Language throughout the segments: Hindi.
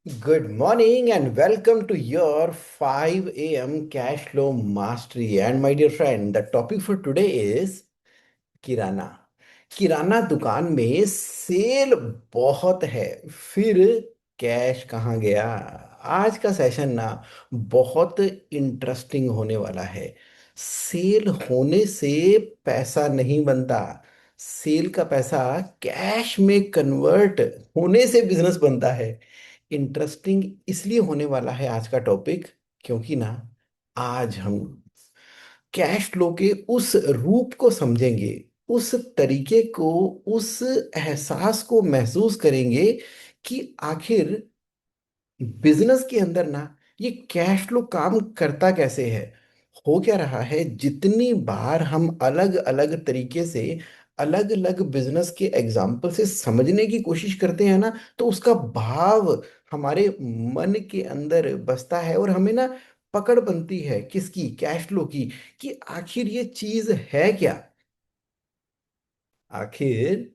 Good morning and welcome to your 5 a.m. cash flow mastery. And my dear friend, the topic for today is किराना। किराना दुकान में सेल बहुत है, फिर कैश कहाँ गया। आज का सेशन ना बहुत इंटरेस्टिंग होने वाला है। सेल होने से पैसा नहीं बनता, सेल का पैसा कैश में कन्वर्ट होने से बिजनेस बनता है। इंटरेस्टिंग इसलिए होने वाला है आज का टॉपिक, क्योंकि ना आज हम कैश फ्लो के उस रूप को समझेंगे, उस तरीके को, उस एहसास को महसूस करेंगे कि आखिर बिजनेस के अंदर ना ये कैश फ्लो काम करता कैसे है, हो क्या रहा है। जितनी बार हम अलग अलग तरीके से अलग अलग बिजनेस के एग्जाम्पल से समझने की कोशिश करते हैं ना, तो उसका भाव हमारे मन के अंदर बसता है और हमें ना पकड़ बनती है किसकी, कैश फ्लो की, कि आखिर ये चीज है क्या। आखिर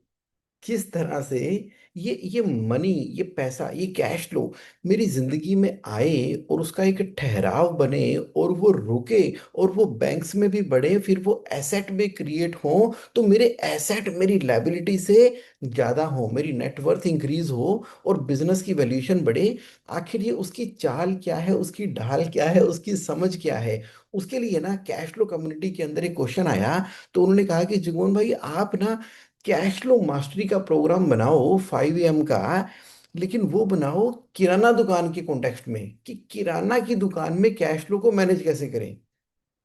किस तरह से ये मनी, ये पैसा, ये कैश फ्लो मेरी जिंदगी में आए और उसका एक ठहराव बने और वो रुके और वो बैंक्स में भी बढ़े, फिर वो एसेट में क्रिएट हो, तो मेरे एसेट मेरी लायबिलिटी से ज्यादा हो, मेरी नेटवर्थ इंक्रीज हो और बिजनेस की वैल्यूएशन बढ़े। आखिर ये उसकी चाल क्या है, उसकी ढाल क्या है, उसकी समझ क्या है। उसके लिए ना कैश फ्लो कम्युनिटी के अंदर एक क्वेश्चन आया, तो उन्होंने कहा कि जुगमोहन भाई आप ना कैश फ्लो मास्टरी का प्रोग्राम बनाओ 5 AM का, लेकिन वो बनाओ किराना दुकान के कॉन्टेक्स्ट में, कि किराना की दुकान में कैश फ्लो को मैनेज कैसे करें।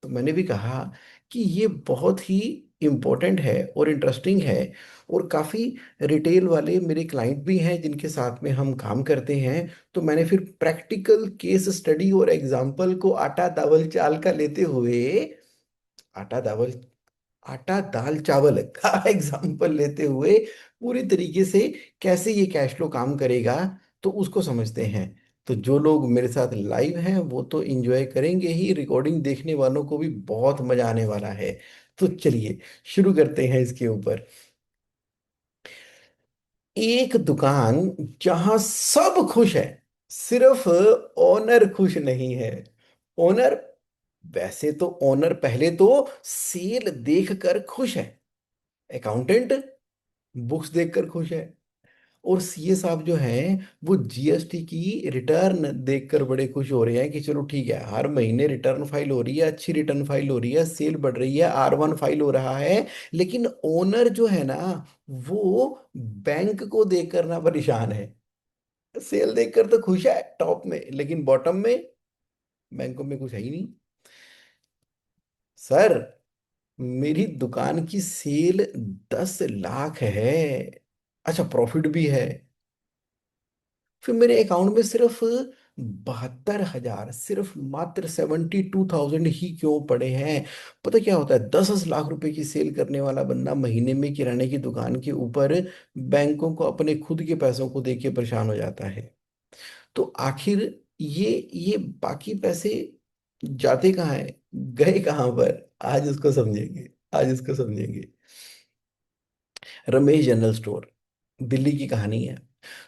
तो मैंने भी कहा कि ये बहुत ही इम्पोर्टेंट है और इंटरेस्टिंग है, और काफ़ी रिटेल वाले मेरे क्लाइंट भी हैं जिनके साथ में हम काम करते हैं। तो मैंने फिर प्रैक्टिकल केस स्टडी और एग्जाम्पल को आटा दावल चाल का लेते हुए, आटा दावल आटा दाल चावल का एग्जाम्पल लेते हुए पूरी तरीके से कैसे ये कैश फ्लो काम करेगा, तो उसको समझते हैं। तो जो लोग मेरे साथ लाइव हैं वो तो एंजॉय करेंगे ही, रिकॉर्डिंग देखने वालों को भी बहुत मजा आने वाला है। तो चलिए शुरू करते हैं इसके ऊपर। एक दुकान जहां सब खुश है, सिर्फ ओनर खुश नहीं है। ओनर, वैसे तो ओनर पहले तो सेल देखकर खुश है, अकाउंटेंट बुक्स देखकर खुश है, और सीए साहब जो हैं वो जीएसटी की रिटर्न देखकर बड़े खुश हो रहे हैं कि चलो ठीक है, हर महीने रिटर्न फाइल हो रही है, अच्छी रिटर्न फाइल हो रही है, सेल बढ़ रही है, R1 फाइल हो रहा है। लेकिन ओनर जो है ना, वो बैंक को देखकर ना परेशान है। सेल देखकर तो खुश है टॉप में, लेकिन बॉटम में बैंकों में कुछ है ही नहीं। सर, मेरी दुकान की सेल 10 लाख है, अच्छा प्रॉफिट भी है, फिर मेरे अकाउंट में सिर्फ 72 हजार, सिर्फ मात्र 72,000 ही क्यों पड़े हैं। पता क्या होता है, 10 10 लाख रुपए की सेल करने वाला बंदा महीने में किराने की दुकान के ऊपर बैंकों को अपने खुद के पैसों को देके परेशान हो जाता है। तो आखिर ये बाकी पैसे जाते कहाँ हैं, गए कहाँ पर, आज उसको समझेंगे, आज उसको समझेंगे। रमेश जनरल स्टोर, दिल्ली की कहानी है।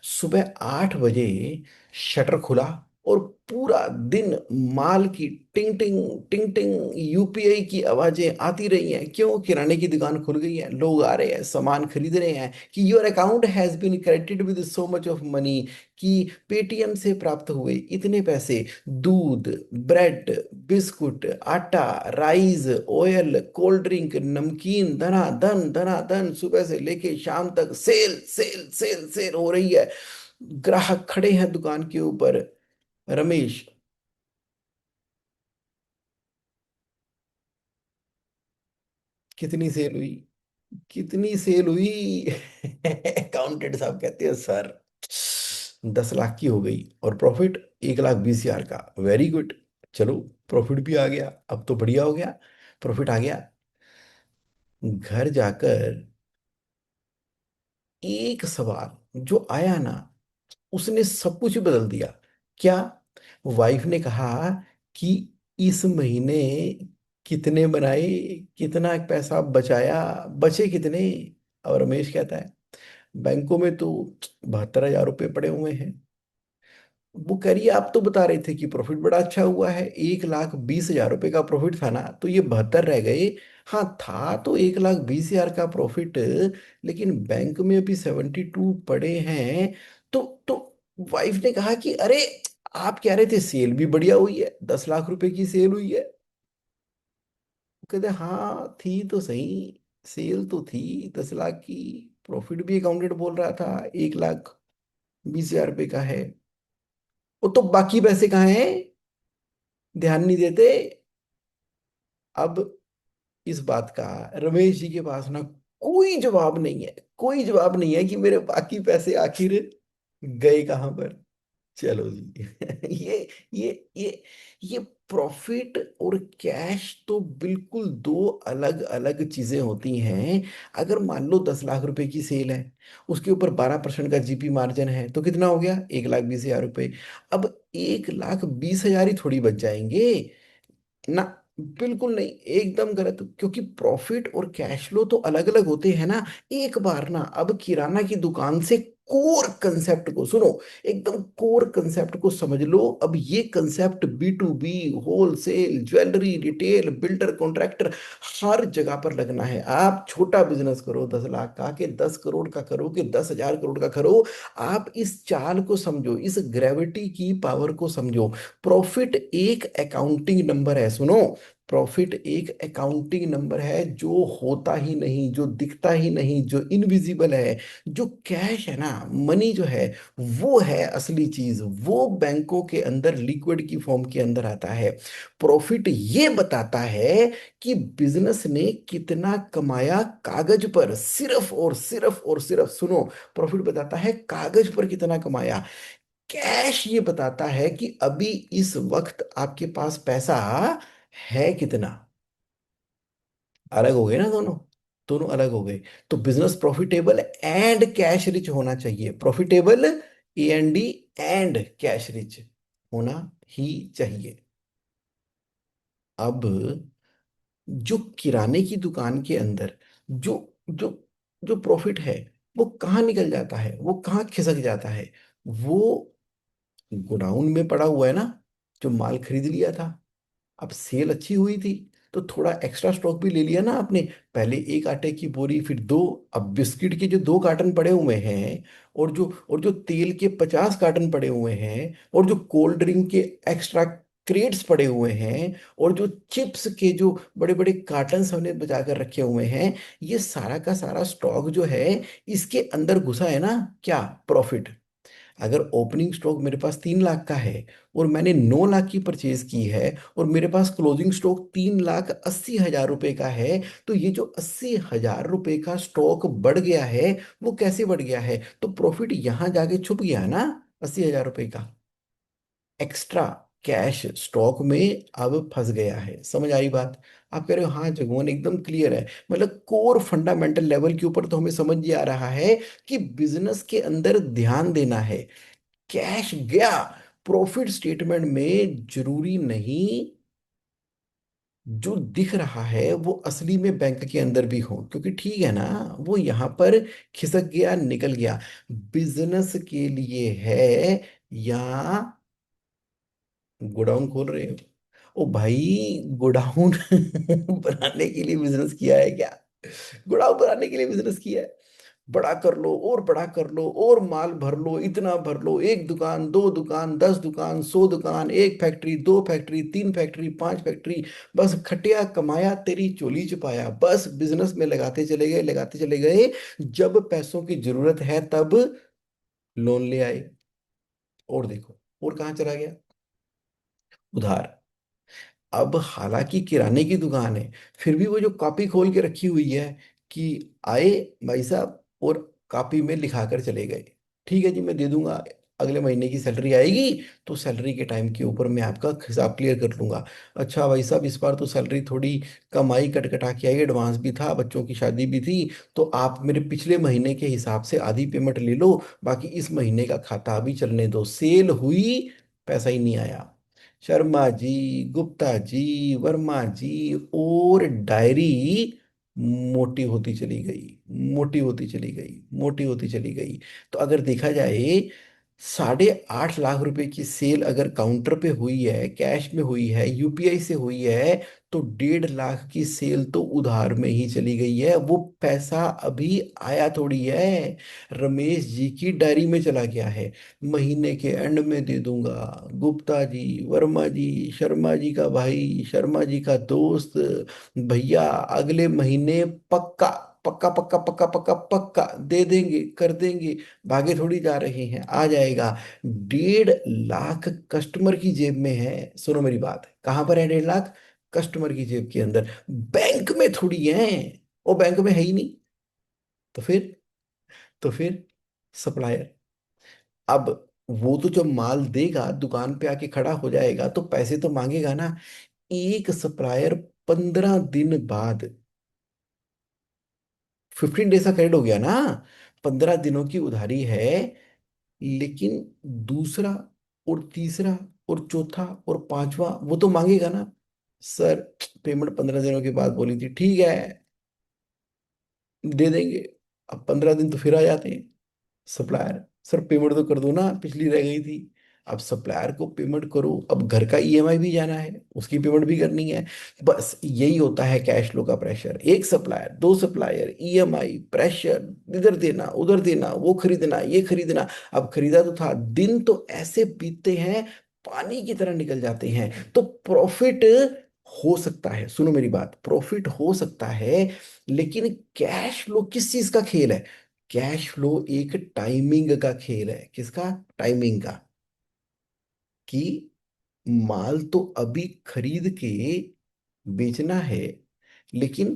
सुबह 8 बजे शटर खुला और पूरा दिन माल की टिंग टिंग टिंग टिंग यूपीआई की आवाजें आती रही हैं। क्यों, किराने की दुकान खुल गई है, लोग आ रहे हैं, सामान खरीद रहे हैं, कि your account has been credited with so much of money, कि पेटीएम से प्राप्त हुए इतने पैसे, दूध, ब्रेड, बिस्कुट, आटा, राइस, ऑयल, कोल्ड ड्रिंक, नमकीन, धनाधन धनाधन, सुबह से लेके शाम तक सेल सेल सेल सेल हो रही है। ग्राहक खड़े हैं दुकान के ऊपर। रमेश, कितनी सेल हुई, कितनी सेल हुई। अकाउंटेंट साहब कहते हैं सर 10 लाख की हो गई, और प्रॉफिट 1,20,000 का, वेरी गुड। चलो, प्रॉफिट भी आ गया, अब तो बढ़िया हो गया, प्रॉफिट आ गया। घर जाकर एक सवाल जो आया ना, उसने सब कुछ बदल दिया। क्या, वाइफ ने कहा कि इस महीने कितने बनाए, कितना पैसा बचाया, बचे कितने। और रमेश कहता है बैंकों में तो 72 हजार रुपये पड़े हुए हैं। वो कह रही है आप तो बता रहे थे कि प्रॉफिट बड़ा अच्छा हुआ है, 1,20,000 रुपए का प्रॉफिट था ना, तो ये 72 रह गए। हाँ था तो 1,20,000 का प्रॉफिट, लेकिन बैंक में अभी 72 पड़े हैं। तो वाइफ ने कहा कि अरे आप कह रहे थे सेल भी बढ़िया हुई है, 10 लाख रुपए की सेल हुई है। कहते हाँ थी तो सही, सेल तो थी 10 लाख की, प्रॉफिट भी अकाउंटेंट बोल रहा था 1,20,000 रुपए का है। वो तो बाकी पैसे कहाँ हैं, ध्यान नहीं देते। अब इस बात का रमेश जी के पास ना कोई जवाब नहीं है, कोई जवाब नहीं है कि मेरे बाकी पैसे आखिर गए कहाँ पर। चलो जी ये ये ये ये प्रॉफिट और कैश तो बिल्कुल दो अलग अलग चीजें होती हैं। अगर मान लो 10 लाख रुपए की सेल है, उसके ऊपर 12% का जीपी मार्जिन है, तो कितना हो गया, 1,20,000 रुपए। अब 1,20,000 ही थोड़ी बच जाएंगे ना, बिल्कुल नहीं, एकदम गलत, क्योंकि प्रॉफिट और कैश फ्लो तो अलग अलग होते हैं ना। एक बार ना अब किराना की दुकान से कोर कंसेप्ट को सुनो, एकदम कोर कंसेप्ट को समझ लो। अब ये concept B2B, wholesale, jewellery, retail, builder, contractor, हर जगह पर लगना है। आप छोटा बिजनेस करो 10 लाख का, कि 10 करोड़ का करो, कि 10,000 करोड़ का करो, आप इस चाल को समझो, इस ग्रेविटी की पावर को समझो। प्रॉफिट एक अकाउंटिंग नंबर है, सुनो, प्रॉफिट एक अकाउंटिंग नंबर है, जो होता ही नहीं, जो दिखता ही नहीं, जो इनविजिबल है। जो कैश है ना, मनी जो है, वो है असली चीज, वो बैंकों के अंदर लिक्विड की फॉर्म के अंदर आता है। प्रॉफिट ये बताता है कि बिजनेस ने कितना कमाया कागज पर, सिर्फ और सिर्फ और सिर्फ, सुनो, प्रॉफिट बताता है कागज पर कितना कमाया। कैश ये बताता है कि अभी इस वक्त आपके पास पैसा है कितना। अलग हो गए ना दोनों, दोनों अलग हो गए। तो business profitable and cash rich होना चाहिए, profitable A&D and cash rich होना ही चाहिए। अब जो किराने की दुकान के अंदर जो जो जो प्रॉफिट है, वो कहाँ निकल जाता है, वो कहाँ खिसक जाता है, वो गोडाउन में पड़ा हुआ है ना, जो माल खरीद लिया था। अब सेल अच्छी हुई थी, तो थोड़ा एक्स्ट्रा स्टॉक भी ले लिया ना आपने, पहले एक आटे की बोरी, फिर दो, अब बिस्किट के जो 2 कार्टन पड़े हुए हैं, और जो तेल के 50 कार्टन पड़े हुए हैं, और जो कोल्ड ड्रिंक के एक्स्ट्रा क्रेट्स पड़े हुए हैं, और जो चिप्स के जो बड़े बड़े कार्टन हमने बचा कर रखे हुए हैं, ये सारा का सारा स्टॉक जो है, इसके अंदर घुसा है ना, क्या, प्रॉफिट। अगर ओपनिंग स्टॉक मेरे पास 3 लाख का है, और मैंने 9 लाख की परचेज की है, और मेरे पास क्लोजिंग स्टॉक 3,80,000 रुपए का है, तो ये जो 80,000 रुपए का स्टॉक बढ़ गया है, वो कैसे बढ़ गया है, तो प्रॉफिट यहां जाके छुप गया है ना, 80,000 रुपए का एक्स्ट्रा कैश स्टॉक में अब फंस गया है। समझ आई बात? आप कह रहे हो हाँ जगमोहन एकदम क्लियर है, मतलब कोर फंडामेंटल लेवल के ऊपर तो हमें समझ ही आ रहा है कि बिजनेस के अंदर ध्यान देना है। कैश गया प्रॉफिट स्टेटमेंट में, जरूरी नहीं जो दिख रहा है वो असली में बैंक के अंदर भी हो, क्योंकि ठीक है ना, वो यहां पर खिसक गया, निकल गया। बिजनेस के लिए है, या गोडाउन खोल रहे हो? ओ भाई, गोडाउन बनाने के लिए बिजनेस किया है क्या? गोडाउन बनाने के लिए बिजनेस किया है? बड़ा कर लो और बड़ा कर लो, और माल भर लो, इतना भर लो, 1 दुकान, 2 दुकान, 10 दुकान, 100 दुकान, 1 फैक्ट्री, 2 फैक्ट्री, 3 फैक्ट्री, 5 फैक्ट्री, बस खटिया कमाया तेरी चोली छुपाया, बस बिजनेस में लगाते चले गए, लगाते चले गए। जब पैसों की जरूरत है तब लोन ले आए, और देखो और कहाँ चला गया, उधार। अब हालांकि किराने की दुकान है, फिर भी वो जो कॉपी खोल के रखी हुई है कि आए भाई साहब और कॉपी में लिखा कर चले गए, ठीक है जी मैं दे दूंगा, अगले महीने की सैलरी आएगी तो सैलरी के टाइम के ऊपर मैं आपका हिसाब क्लियर कर लूंगा। अच्छा भाई साहब इस बार तो सैलरी थोड़ी कम आई, कट कटा के आई, एडवांस भी था, बच्चों की शादी भी थी, तो आप मेरे पिछले महीने के हिसाब से आधी पेमेंट ले लो, बाकी इस महीने का खाता अभी चलने दो। सेल हुई, पैसा ही नहीं आया। शर्मा जी, गुप्ता जी, वर्मा जी, और डायरी मोटी होती चली गई, मोटी होती चली गई, मोटी होती चली गई। तो अगर देखा जाए ₹8.5 लाख की सेल अगर काउंटर पे हुई है, कैश में हुई है, यूपीआई से हुई है, तो 1.5 लाख की सेल तो उधार में ही चली गई है। वो पैसा अभी आया थोड़ी है, रमेश जी की डायरी में चला गया है। महीने के एंड में दे दूंगा। गुप्ता जी, वर्मा जी, शर्मा जी का भाई, शर्मा जी का दोस्त, भैया अगले महीने पक्का, पक्का पक्का पक्का पक्का पक्का दे देंगे, कर देंगे। भागे थोड़ी जा रहे हैं, आ जाएगा। 1.5 लाख कस्टमर की जेब में है। सुनो मेरी बात, कहां पर है 1.5 लाख? कस्टमर की जेब के अंदर, बैंक में थोड़ी है। वो बैंक में है ही नहीं। तो फिर, तो फिर, सप्लायर। अब वो तो जब माल देगा, दुकान पे आके खड़ा हो जाएगा, तो पैसे तो मांगेगा ना। एक सप्लायर 15 दिन बाद, 15 डेज का क्रेडिट हो गया ना, 15 दिनों की उधारी है। लेकिन दूसरा और तीसरा और चौथा और पांचवा वो तो मांगेगा ना। सर, पेमेंट 15 दिनों के बाद बोली थी, ठीक है दे देंगे। अब 15 दिन तो फिर आ जाते हैं। सप्लायर, सर पेमेंट तो कर दो ना, पिछली रह गई थी। अब सप्लायर को पेमेंट करो, अब घर का ईएमआई भी जाना है, उसकी पेमेंट भी करनी है। बस यही होता है कैश फ्लो का प्रेशर। एक सप्लायर, दो सप्लायर, ईएमआई प्रेशर, इधर देना उधर देना, वो खरीदना ये खरीदना। अब खरीदा तो था, दिन तो ऐसे बीतते हैं, पानी की तरह निकल जाते हैं। तो प्रॉफिट हो सकता है, सुनो मेरी बात, प्रॉफिट हो सकता है, लेकिन कैश फ्लो किस चीज का खेल है? कैश फ्लो एक टाइमिंग का खेल है। किसका? टाइमिंग का। कि माल तो अभी खरीद के बेचना है, लेकिन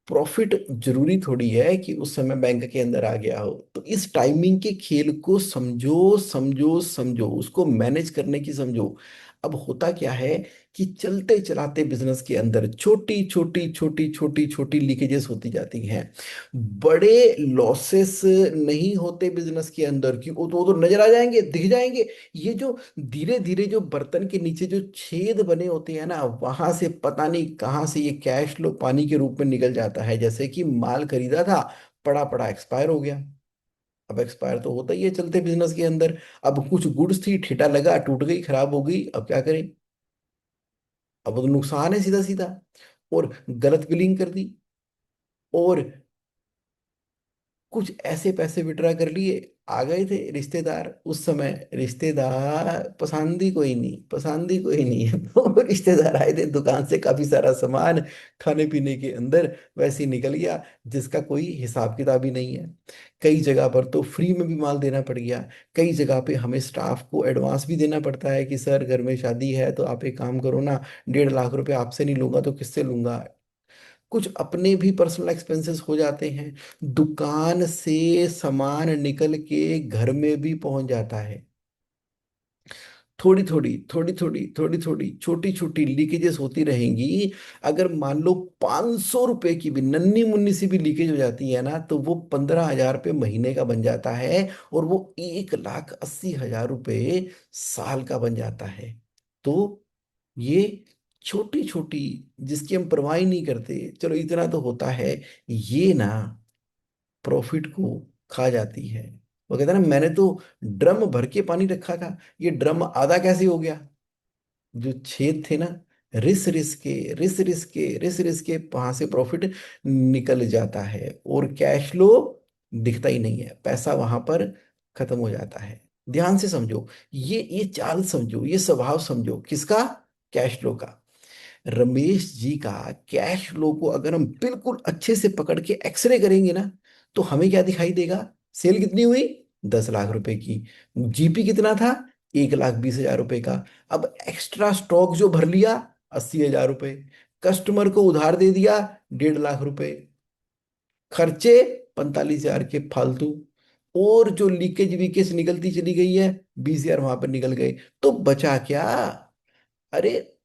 प्रॉफिट जरूरी थोड़ी है कि उस समय बैंक के अंदर आ गया हो। तो इस टाइमिंग के खेल को समझो समझो समझो, उसको मैनेज करने की समझो। अब होता क्या है कि चलते चलाते बिजनेस के अंदर छोटी छोटी छोटी छोटी छोटी लीकेजेस होती जाती हैं। बड़े लॉसेस नहीं होते बिजनेस के अंदर की, वो तो नजर आ जाएंगे, दिख जाएंगे। ये जो धीरे धीरे जो बर्तन के नीचे जो छेद बने होते हैं ना, वहां से पता नहीं कहाँ से ये कैश फ्लो पानी के रूप में निकल जाता है। जैसे कि माल खरीदा था, पड़ा पड़ा एक्सपायर हो गया। अब एक्सपायर तो होता ही है चलते बिजनेस के अंदर। अब कुछ गुड्स थी, ठेटा लगा, टूट गई, खराब हो गई, अब क्या करें? अब वो तो नुकसान है सीधा सीधा। और गलत बिलिंग कर दी, और कुछ ऐसे पैसे विड्रा कर लिए। आ गए थे रिश्तेदार उस समय, रिश्तेदार पसंद ही कोई नहीं, पसंद ही कोई नहीं है। तो रिश्तेदार आए थे, दुकान से काफी सारा सामान खाने पीने के अंदर वैसे ही निकल गया, जिसका कोई हिसाब किताब ही नहीं है। कई जगह पर तो फ्री में भी माल देना पड़ गया। कई जगह पे हमें स्टाफ को एडवांस भी देना पड़ता है कि सर घर में शादी है, तो आप एक काम करो ना, 1.5 लाख आपसे नहीं लूंगा तो किससे लूंगा। कुछ अपने भी पर्सनल एक्सपेंसेस हो जाते हैं। दुकान से सामान निकल के घर में भी पहुंच जाता है। थोड़ी थोड़ी थोड़ी थोड़ी थोड़ी थोड़ी छोटी छोटी लीकेजेस होती रहेंगी। अगर मान लो 500 रुपए की भी नन्ही मुन्नी सी भी लीकेज हो जाती है ना, तो वो 15,000 रुपये महीने का बन जाता है, और वो 1,80,000 रुपये साल का बन जाता है। तो ये छोटी छोटी, जिसकी हम परवाह ही नहीं करते, चलो इतना तो होता है, ये ना प्रॉफिट को खा जाती है। वो कहता है ना, मैंने तो ड्रम भर के पानी रखा था, ये ड्रम आधा कैसे हो गया? जो छेद थे ना, रिस रिस के, रिस रिस के, रिस रिस के वहां से प्रॉफिट निकल जाता है, और कैश फ्लो दिखता ही नहीं है, पैसा वहां पर खत्म हो जाता है। ध्यान से समझो, ये चाल समझो, ये स्वभाव समझो, किसका? कैश फ्लो का। रमेश जी का कैश फ्लो को अगर हम बिल्कुल अच्छे से पकड़ के एक्सरे करेंगे ना, तो हमें क्या दिखाई देगा? सेल कितनी हुई? 10 लाख रुपए की। जीपी कितना था? 1,20,000 रुपए का। अब एक्स्ट्रा स्टॉक जो भर लिया, 80,000 रुपए। कस्टमर को उधार दे दिया, 1.5 लाख रुपए। खर्चे 45,000 के फालतू। और जो लीकेज वीकेज निकलती चली गई है, 20,000 वहां पर निकल गए। तो बचा क्या? अरे,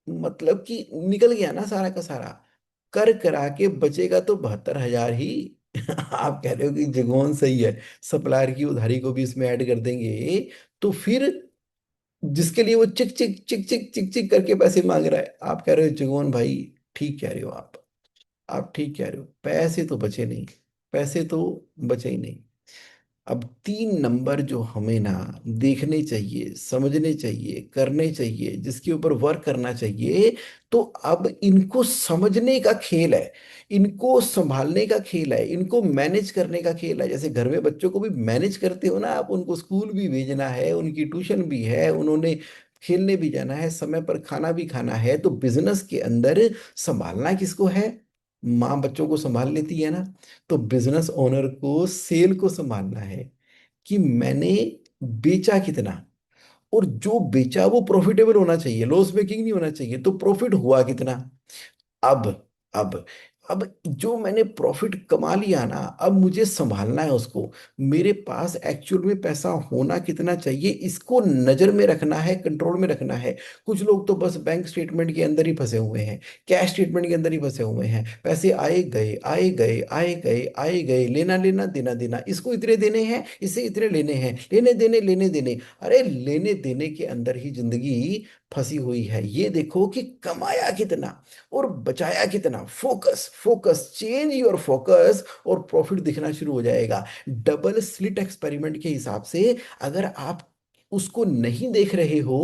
मतलब कि निकल गया ना सारा का सारा। कर करा के बचेगा तो 72,000 ही। आप कह रहे हो कि जगोन सही है, सप्लायर की उधारी को भी इसमें ऐड कर देंगे, तो फिर जिसके लिए वो चिक चिक चिक चिक चिक चिक करके पैसे मांग रहा है, आप कह रहे हो जगोन भाई, ठीक कह रहे हो आप ठीक कह रहे हो, पैसे तो बचे नहीं, पैसे तो बचे ही नहीं। अब 3 नंबर जो हमें ना देखने चाहिए, समझने चाहिए, करने चाहिए, जिसके ऊपर वर्क करना चाहिए, तो अब इनको समझने का खेल है, इनको संभालने का खेल है, इनको मैनेज करने का खेल है। जैसे घर में बच्चों को भी मैनेज करते हो ना आप, उनको स्कूल भी भेजना है, उनकी ट्यूशन भी है, उन्होंने खेलने भी जाना है, समय पर खाना भी खाना है, तो बिजनेस के अंदर संभालना किसको है? माँ बच्चों को संभाल लेती है ना। तो बिजनेस ओनर को सेल को संभालना है कि मैंने बेचा कितना, और जो बेचा वो प्रॉफिटेबल होना चाहिए, लॉस मेकिंग नहीं होना चाहिए, तो प्रॉफिट हुआ कितना। अब अब अब जो मैंने प्रॉफिट कमा लिया ना, अब मुझे संभालना है उसको। मेरे पास एक्चुअल में पैसा होना कितना चाहिए, इसको नजर में रखना है, कंट्रोल में रखना है। कुछ लोग तो बस बैंक स्टेटमेंट के अंदर ही फंसे हुए हैं, कैश स्टेटमेंट के अंदर ही फंसे हुए हैं। पैसे आए गए, आए गए, आए गए, आए गए, लेना लेना, देना देना, इसको इतने देने हैं, इससे इतने लेने हैं, लेने देने, लेने देने। अरे लेने देने के अंदर ही जिंदगी फंसी हुई है। ये देखो कि कमाया कितना और बचाया कितना। Focus, focus, change your focus, और प्रॉफिट दिखना शुरू हो जाएगा। डबल स्लिट एक्सपेरिमेंट के हिसाब से अगर आप उसको नहीं देख रहे हो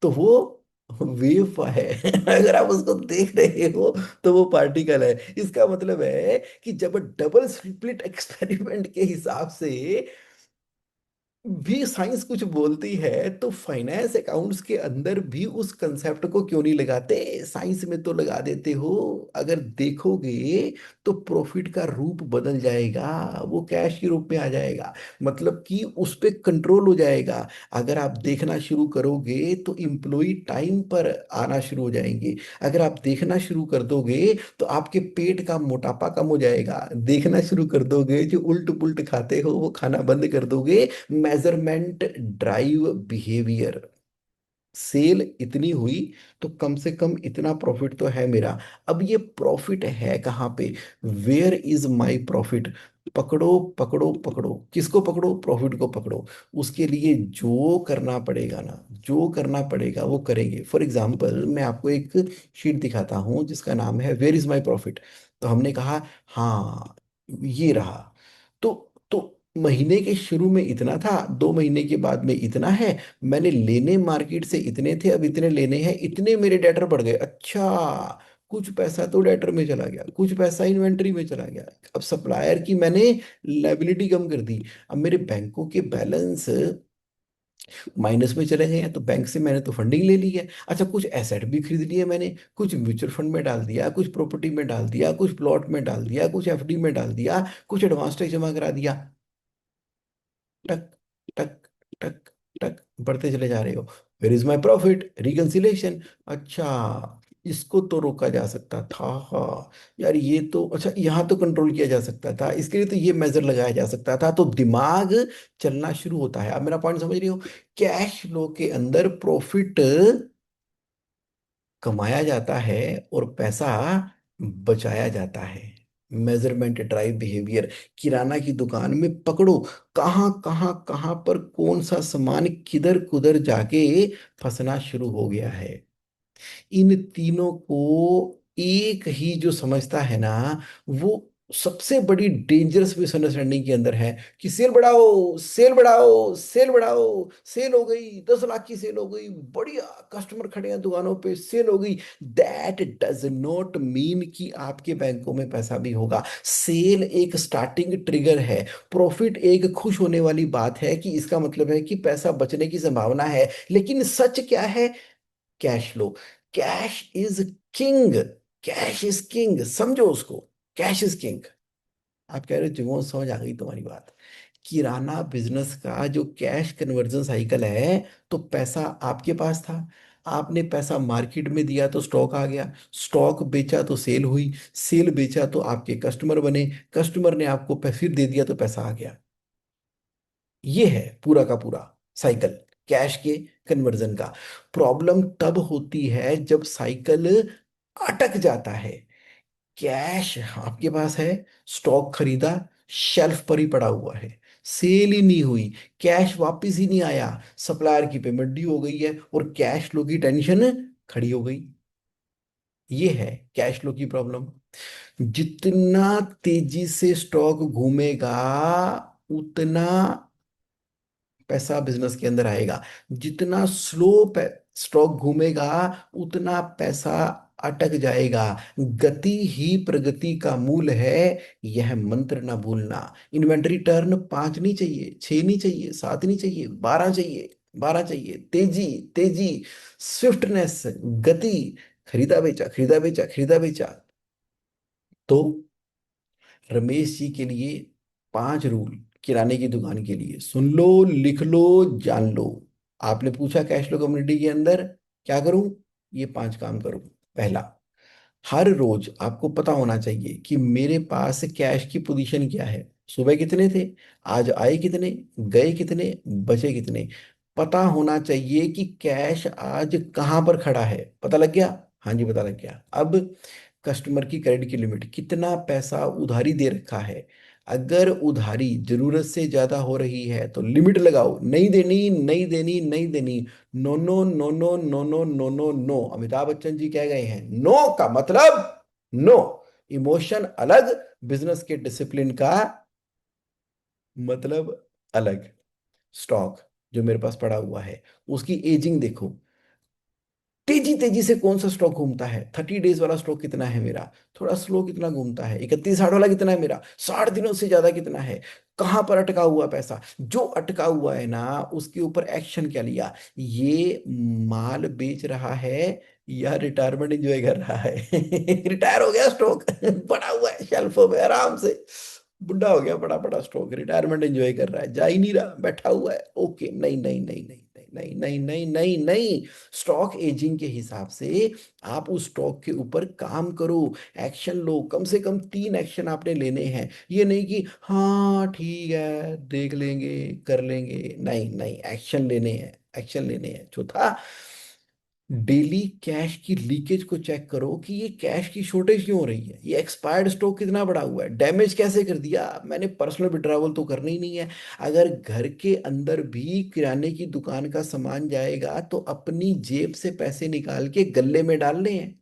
तो वो वेव है। अगर आप उसको देख रहे हो तो वो पार्टिकल है। इसका मतलब है कि जब डबल स्प्लिट एक्सपेरिमेंट के हिसाब से भी साइंस कुछ बोलती है, तो फाइनेंस अकाउंट्स के अंदर भी उस कंसेप्ट को क्यों नहीं लगाते? साइंस में तो लगा देते हो। अगर देखोगे तो प्रॉफिट का रूप बदल जाएगा, वो कैश के रूप में आ जाएगा, मतलब कि उस पे कंट्रोल हो जाएगा। अगर आप देखना शुरू करोगे तो इम्प्लॉय टाइम पर आना शुरू हो जाएंगे। अगर आप देखना शुरू कर दोगे तो आपके पेट का मोटापा कम हो जाएगा। देखना शुरू कर दोगे, जो उल्ट पुल्ट खाते हो वो खाना बंद कर दोगे। Measurement drive behaviour. सेल इतनी हुई तो कम से कम इतना प्रॉफिट तो है मेरा। अब ये प्रॉफिट है कहाँ पे? Where is my profit? पकड़ो, पकड़ो, पकड़ो, किसको पकड़ो? प्रॉफिट को पकड़ो। उसके लिए जो करना पड़ेगा ना, जो करना पड़ेगा वो करेंगे। फॉर एग्जाम्पल मैं आपको एक शीट दिखाता हूँ जिसका नाम है वेयर इज माय प्रॉफिट। तो हमने कहा हाँ, ये रहा। तो महीने के शुरू में इतना था, 2 महीने के बाद में इतना है। मैंने लेने मार्केट से इतने थे, अब इतने लेने हैं, इतने मेरे डेटर बढ़ गए। अच्छा, कुछ पैसा तो डेटर में चला गया, कुछ पैसा इन्वेंट्री में चला गया। अब सप्लायर की मैंने लाइबिलिटी कम कर दी। अब मेरे बैंकों के बैलेंस माइनस में चले गए हैं, तो बैंक से मैंने तो फंडिंग ले ली है। अच्छा, कुछ एसेट भी खरीद लिए मैंने, कुछ म्यूचुअल फंड में डाल दिया, कुछ प्रॉपर्टी में डाल दिया, कुछ प्लॉट में डाल दिया, कुछ एफडी में डाल दिया, कुछ एडवांस टैक्स जमा करा दिया। टक टक टक टक बढ़ते चले जा रहे हो। Where is my profit? Reconciliation. अच्छा, इसको तो रोका जा सकता था। हाँ यार, ये तो अच्छा, यहाँ तो कंट्रोल किया जा सकता था, इसके लिए तो ये मेजर लगाया जा सकता था। तो दिमाग चलना शुरू होता है। अब मेरा पॉइंट समझ रही हो? कैश फ्लो के अंदर प्रॉफिट कमाया जाता है और पैसा बचाया जाता है। Measurement drive behaviour. किराना की दुकान में पकड़ो, कहाँ कहाँ कहाँ पर कौन सा सामान किधर कुधर जाके फंसना शुरू हो गया है। इन तीनों को एक ही जो समझता है ना, वो सबसे बड़ी डेंजरस मिसअंडरस्टैंडिंग के अंदर है कि सेल बढ़ाओ, सेल बढ़ाओ, सेल बढ़ाओ, सेल हो गई, 10 लाख की सेल हो गई, बढ़िया, कस्टमर खड़े हैं दुकानों पे, सेल हो गई। दैट डज नॉट मीन कि आपके बैंकों में पैसा भी होगा। सेल एक स्टार्टिंग ट्रिगर है, प्रॉफिट एक खुश होने वाली बात है कि इसका मतलब है कि पैसा बचने की संभावना है। लेकिन सच क्या है? Cash flow. Cash is king. Cash is king, समझो उसको। Cash is king. आप कह रहे हो जुगों, समझ आ गई तुम्हारी बात। किराना बिजनेस का जो कैश कन्वर्जन साइकिल है, तो पैसा आपके पास था, आपने पैसा मार्केट में दिया तो स्टॉक आ गया, स्टॉक बेचा तो सेल हुई, सेल बेचा तो आपके कस्टमर बने, कस्टमर ने आपको फिर दे दिया तो पैसा आ गया। ये है पूरा का पूरा साइकिल कैश के कन्वर्जन का। प्रॉब्लम तब होती है जब साइकिल अटक जाता है। कैश आपके पास है, स्टॉक खरीदा, शेल्फ पर ही पड़ा हुआ है, सेल ही नहीं हुई, कैश वापस ही नहीं आया, सप्लायर की पेमेंट ड्यू हो गई है और कैश फ्लो की टेंशन खड़ी हो गई। ये है कैश फ्लो की प्रॉब्लम। जितना तेजी से स्टॉक घूमेगा, उतना पैसा बिजनेस के अंदर आएगा। जितना स्लो स्टॉक घूमेगा, उतना पैसा अटक जाएगा। गति ही प्रगति का मूल है, यह मंत्र ना भूलना। इन्वेंटरी टर्न 5 नहीं चाहिए, 6 नहीं चाहिए, 7 नहीं चाहिए, 12 चाहिए। 12 चाहिए। तेजी, तेजी, स्विफ्टनेस, गति। खरीदा बेचा, खरीदा बेचा, खरीदा बेचा। तो रमेश जी के लिए 5 रूल किराने की दुकान के लिए, सुन लो, लिख लो, जान लो। आपने पूछा कैश फ्लो कम्युनिटी के अंदर क्या करूं, ये 5 काम करूं। पहला, हर रोज आपको पता होना चाहिए कि मेरे पास कैश की पोजीशन क्या है। सुबह कितने थे, आज आए कितने, गए कितने, बचे कितने। पता होना चाहिए कि कैश आज कहाँ पर खड़ा है। पता लग गया? हाँ जी, पता लग गया। अब कस्टमर की क्रेडिट की लिमिट, कितना पैसा उधारी दे रखा है। अगर उधारी जरूरत से ज्यादा हो रही है तो लिमिट लगाओ, नहीं देनी, नहीं देनी, नहीं देनी। No no no no no no no no no, Amitabh Bachchan ji कह गए हैं, नो का मतलब नो। इमोशन अलग, बिजनेस के डिसिप्लिन का मतलब अलग। स्टॉक जो मेरे पास पड़ा हुआ है, उसकी एजिंग देखो। तेजी तेजी से कौन सा स्टॉक घूमता है? 30 डेज वाला स्टॉक कितना है मेरा? थोड़ा स्लो कितना घूमता है? 31-60 वाला कितना है मेरा? 60 दिनों से ज्यादा कितना है? कहाँ पर अटका हुआ पैसा? जो अटका हुआ है ना, उसके ऊपर एक्शन क्या लिया? ये माल बेच रहा है या रिटायरमेंट एंजॉय कर रहा है? रिटायर हो गया स्टॉक, पड़ा हुआ है शेल्फों में आराम से। बुढ़ा हो गया, बड़ा बड़ा स्टॉक, रिटायरमेंट एंजॉय कर रहा है, जा ही नहीं रहा, बैठा हुआ है। ओके, नहीं नहीं नहीं नहीं नहीं नहीं नहीं नहीं नहीं नहीं। स्टॉक एजिंग के हिसाब से आप उस स्टॉक के ऊपर काम करो, एक्शन लो। कम से कम 3 एक्शन आपने लेने हैं। ये नहीं कि हाँ ठीक है देख लेंगे, कर लेंगे। नहीं नहीं, एक्शन लेने हैं, एक्शन लेने हैं। चौथा, डेली कैश की लीकेज को चेक करो कि ये कैश की शॉर्टेज क्यों हो रही है, ये एक्सपायर्ड स्टॉक कितना बड़ा हुआ है, डैमेज कैसे कर दिया मैंने। पर्सनल विड्रॉवल तो करना ही नहीं है। अगर घर के अंदर भी किराने की दुकान का सामान जाएगा तो अपनी जेब से पैसे निकाल के गल्ले में डालने हैं।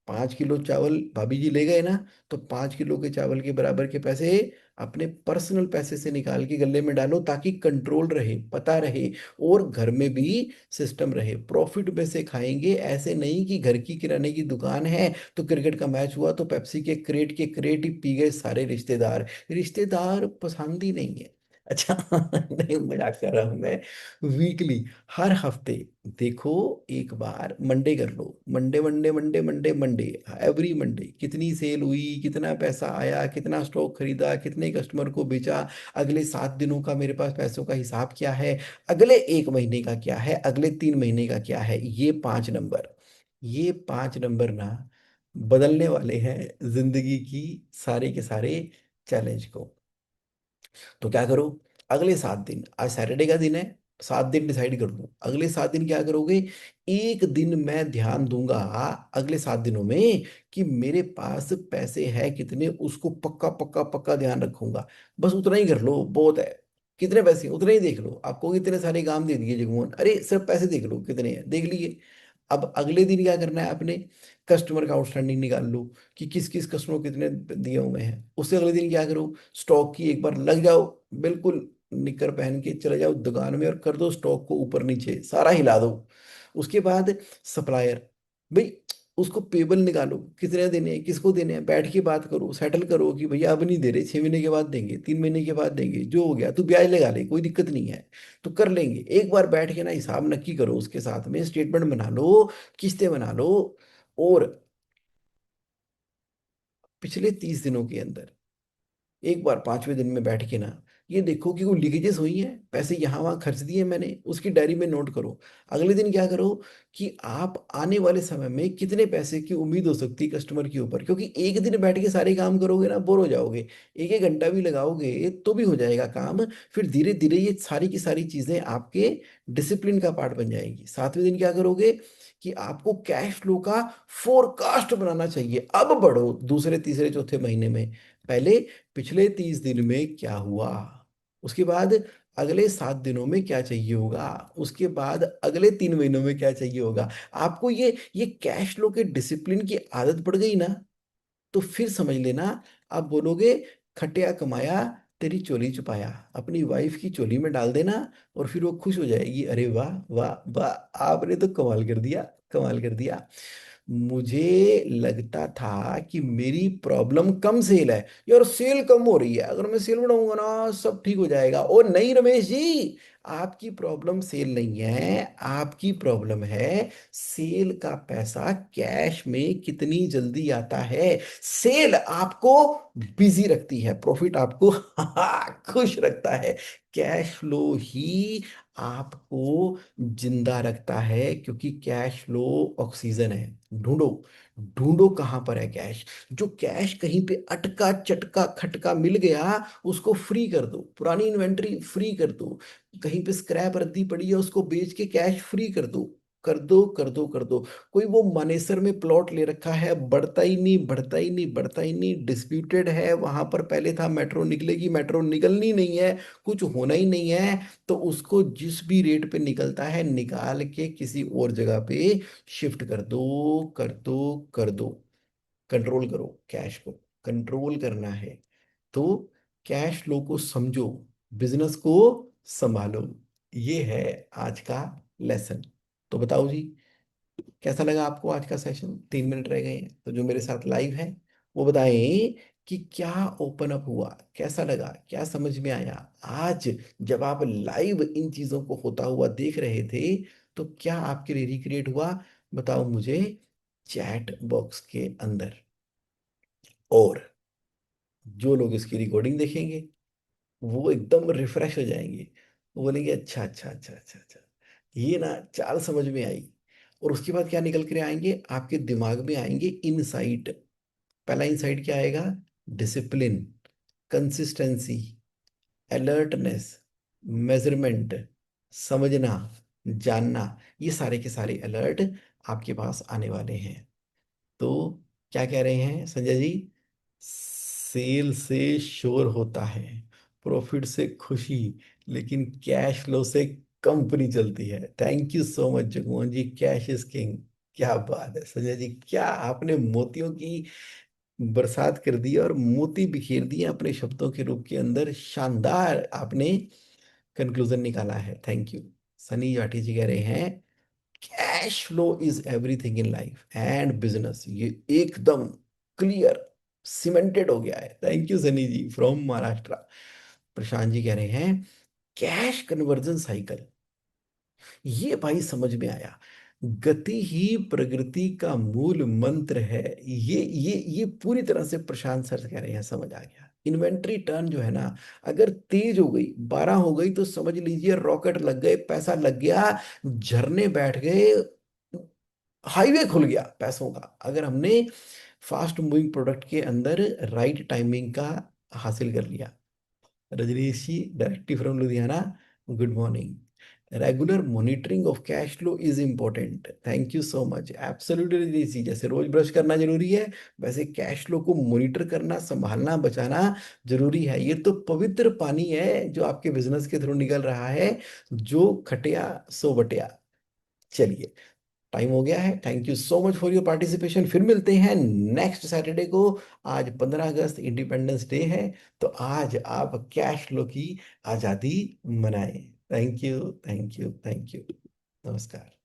5 किलो चावल भाभी जी ले गए ना, तो 5 किलो के चावल के बराबर के पैसे अपने पर्सनल पैसे से निकाल के गले में डालो, ताकि कंट्रोल रहे, पता रहे, और घर में भी सिस्टम रहे। प्रॉफिट में से खाएंगे, ऐसे नहीं कि घर की किराने की दुकान है तो क्रिकेट का मैच हुआ तो पेप्सी के क्रेट ही पी गए सारे रिश्तेदार। रिश्तेदार पसंद ही नहीं है। अच्छा, नहीं मजाक कर रहा हूं मैं। वीकली, हर हफ्ते देखो, एक बार मंडे कर लो। Monday Monday Monday Monday Monday, every Monday कितनी सेल हुई, कितना पैसा आया, कितना स्टॉक खरीदा, कितने कस्टमर को बेचा, अगले 7 दिनों का मेरे पास पैसों का हिसाब क्या है, अगले 1 महीने का क्या है, अगले 3 महीने का क्या है। ये 5 नंबर, ये 5 नंबर ना बदलने वाले हैं जिंदगी की सारे के सारे चैलेंज को। तो क्या करो, अगले 7 दिन, आज सैटरडे का दिन है, 7 दिन डिसाइड कर दो। अगले 7 दिन क्या करोगे? एक दिन मैं ध्यान दूंगा अगले 7 दिनों में कि मेरे पास पैसे हैं कितने, उसको पक्का पक्का पक्का ध्यान रखूंगा। बस उतना ही कर लो, बहुत है। कितने पैसे उतने ही देख लो। आपको इतने सारे काम दे दिए जगमोहन, अरे सिर्फ पैसे देख लो कितने हैं, देख लिए। अब अगले दिन क्या करना है आपने? कस्टमर का आउटस्टैंडिंग निकाल लो कि किस किस कस्टमर को कितने दिए हुए हैं। उससे अगले दिन क्या करो? स्टॉक की एक बार लग जाओ, बिल्कुल निकर पहन के चले जाओ दुकान में और कर दो स्टॉक को ऊपर नीचे सारा हिला दो। उसके बाद सप्लायर, भाई उसको पेबल निकालो, कितने देने हैं, किसको देने हैं, बैठ के बात करो, सेटल करो कि भैया अब नहीं दे रहे, 6 महीने के बाद देंगे, 3 महीने के बाद देंगे, जो हो गया तू ब्याज लगा ले, कोई दिक्कत नहीं है। तो कर लेंगे एक बार बैठ के ना, हिसाब नक्की करो, उसके साथ में स्टेटमेंट बना लो, किस्तें बना लो। और पिछले 30 दिनों के अंदर एक बार 5वें दिन में बैठ के ना, ये देखो कि कोई लीकेजेस हुई हैं, पैसे यहाँ वहाँ खर्च दिए मैंने, उसकी डायरी में नोट करो। अगले दिन क्या करो कि आप आने वाले समय में कितने पैसे की उम्मीद हो सकती है कस्टमर के ऊपर, क्योंकि एक दिन बैठ के सारे काम करोगे ना बोर हो जाओगे। एक एक घंटा भी लगाओगे तो भी हो जाएगा काम। फिर धीरे धीरे ये सारी की सारी चीजें आपके डिसिप्लिन का पार्ट बन जाएगी। 7वें दिन क्या करोगे कि आपको कैश फ्लो का फोरकास्ट बनाना चाहिए। अब बढ़ो दूसरे तीसरे चौथे महीने में, पहले पिछले 30 दिन में क्या हुआ, उसके बाद अगले 7 दिनों में क्या चाहिए होगा, उसके बाद अगले 3 महीनों में क्या चाहिए होगा। आपको ये कैश फ्लो के डिसिप्लिन की आदत पड़ गई ना, तो फिर समझ लेना, आप बोलोगे खटिया कमाया तेरी चोली छुपाया, अपनी वाइफ की चोली में डाल देना और फिर वो खुश हो जाएगी। अरे वाह वाह वाह, आपने तो कमाल कर दिया, कमाल कर दिया। मुझे लगता था कि मेरी प्रॉब्लम कम सेल है। यार सेल कम हो रही है, अगर मैं सेल बढ़ाऊंगा ना सब ठीक हो जाएगा। ओ नहीं रमेश जी, आपकी प्रॉब्लम सेल नहीं है, आपकी प्रॉब्लम है सेल का पैसा कैश में कितनी जल्दी आता है। सेल आपको बिजी रखती है, प्रॉफिट आपको खुश रखता है। कैश फ्लो ही आपको जिंदा रखता है, क्योंकि कैश फ्लो ऑक्सीजन है। ढूंढो, ढूंढो कहां पर है कैश। जो कैश कहीं पे अटका चटका खटका मिल गया, उसको फ्री कर दो, पुरानी इन्वेंट्री फ्री कर दो। कहीं पे स्क्रैप रद्दी पड़ी है, उसको बेच के कैश फ्री कर दो, कर दो कर दो कर दो। कोई वो मानेसर में प्लॉट ले रखा है, बढ़ता ही नहीं बढ़ता ही नहीं बढ़ता ही नहीं, डिस्प्यूटेड है वहां पर, पहले था मेट्रो निकलेगी, मेट्रो निकलनी नहीं है, कुछ होना ही नहीं है, तो उसको जिस भी रेट पे निकलता है निकाल के किसी और जगह पे शिफ्ट कर दो कर दो कर दो। कंट्रोल करो कैश को, कंट्रोल करना है तो कैश फ्लो को समझो, बिजनेस को संभालो। ये है आज का लेसन। तो बताओ जी, कैसा लगा आपको आज का सेशन? 3 मिनट रह गए हैं, तो जो मेरे साथ लाइव है वो बताएं कि क्या ओपन अप हुआ, कैसा लगा, क्या समझ में आया आज जब आप लाइव इन चीजों को होता हुआ देख रहे थे। तो क्या आपके लिए रिक्रिएट हुआ? बताओ मुझे चैट बॉक्स के अंदर। और जो लोग इसकी रिकॉर्डिंग देखेंगे वो एकदम रिफ्रेश हो जाएंगे, वो बोलेंगे अच्छा अच्छा अच्छा अच्छा अच्छा, ये ना चाल समझ में आई। और उसके बाद क्या निकल कर आएंगे आपके दिमाग में? आएंगे इनसाइट। पहला इनसाइट क्या आएगा? डिसिप्लिन, कंसिस्टेंसी, अलर्टनेस, मेजरमेंट, समझना, जानना। ये सारे के सारे अलर्ट आपके पास आने वाले हैं। तो क्या कह रहे हैं संजय जी? सेल से शोर होता है, प्रॉफिट से खुशी, लेकिन कैश फ्लो से कंपनी चलती है। Thank you so much Jagmohan ji, cash is king. क्या बात है संजय जी, क्या आपने मोतियों की बरसात कर दी और मोती बिखेर दिए अपने शब्दों के रूप के अंदर। शानदार आपने कंक्लूजन निकाला है, थैंक यू। सनी जाठी जी कह रहे हैं cash flow is everything in life and business. ये एकदम क्लियर सीमेंटेड हो गया है। Thank you Sunny ji from Maharashtra. Prashant ji कह रहे हैं कैश कन्वर्जन साइकिल, ये भाई समझ में आया। गति ही प्रगति का मूल मंत्र है। ये पूरी तरह से प्रशांत सर कह रहे हैं, समझ आ गया। इन्वेंट्री टर्न जो है ना, अगर तेज हो गई, 12 हो गई, तो समझ लीजिए रॉकेट लग गए, पैसा लग गया, झरने बैठ गए, हाईवे खुल गया पैसों का। अगर हमने फास्ट मूविंग प्रोडक्ट के अंदर राइट टाइमिंग का हासिल कर लिया। Rajneesh ji directly from Ludhiana, good morning. Regular monitoring of cash flow is important, thank you so much. Absolutely Rajneesh ji, जैसे रोज ब्रश करना जरूरी है, वैसे कैश फ्लो को मॉनिटर करना, संभालना, बचाना जरूरी है। ये तो पवित्र पानी है जो आपके बिजनेस के थ्रू निकल रहा है, जो खटिया सो बटिया। चलिए, टाइम हो गया है। Thank you so much for your participation. फिर मिलते हैं नेक्स्ट सैटरडे को। आज 15 अगस्त इंडिपेंडेंस डे है, तो आज आप कैश फ्लो की आज़ादी मनाएं। Thank you thank you thank you. नमस्कार।